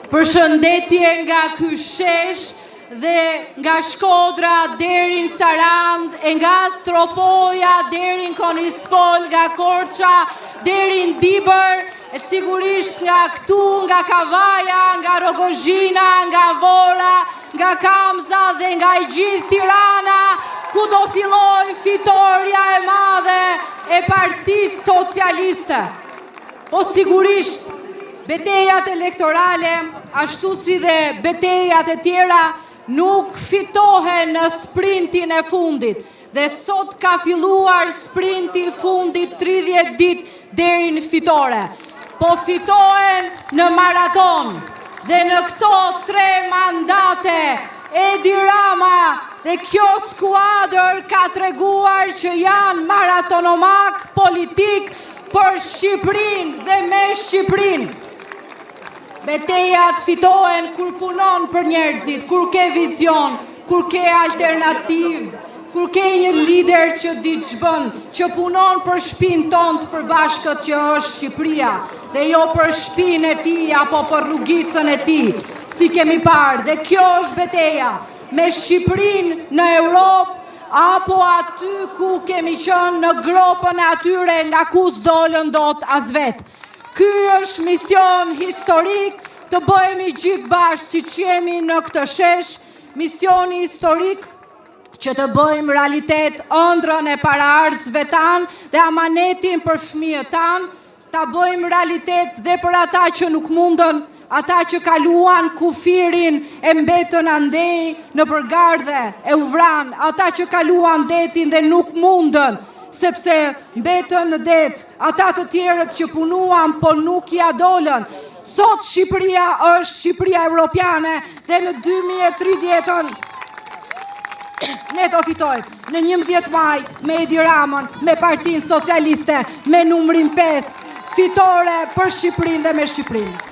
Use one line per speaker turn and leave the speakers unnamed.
Përshëndetje nga ky shesh dhe nga Shkodra deri në Sarand, e nga Tropoja deri në Konispol, nga Korça deri në Dibër, e sigurisht nga këtu, nga Kavaja, nga Rogozhina, nga Vora, nga Kamza dhe nga i gjithë Tirana, ku do filloj fitoria e madhe e Partisë Socialiste. Po sigurisht, betejat elektorale, ashtu si dhe betejat e tjera, nuk fitohen në sprintin e fundit. Dhe sot ka filluar sprinti fundit 30 ditë deri në fitore. Po fitohen në maraton. Dhe në këto 3 mandate, Edi Rama dhe kjo skuadër ka treguar që janë maratonomak politik për Shqipërinë dhe me Shqipërinë. Betejat fitohen kur punon për njerëzit, kur ke vizion, kur ke alternativë, kur ke një lider që di ç'bën, që punon për shtëpinë tonë të përbashkët që është Shqipëria, dhe jo për shtëpinë e tij apo për rrugicën e tij, si kemi parë. Dhe kjo është beteja me Shqipërinë në Europë, apo aty ku kemi qenë në gropën e atyre nga ku s'dolën dot as vetë. Ky është mision historik, të bëhemi gjithë bashkë siç jemi në këtë shesh, misioni historik që të bëjmë realitet ëndrrën e paraardhësve tanë dhe amanetin për fëmijët tanë, ta bëjmë realitet dhe për ata që nuk mundën, ata që kaluan kufirin e mbetën andej në përgardhe e uvran, ata që kaluan detin dhe nuk mundën, sepse mbetën në det, ata të tjerët që punuan po nuk ja dolën. Sot Shqipëria është Shqipëria Europiane dhe në 2030 ne do fitojmë në 11 maj me Edi Ramën, me Partinë Socialiste, me numrin 5, fitore për Shqipërinë dhe me Shqipërinë.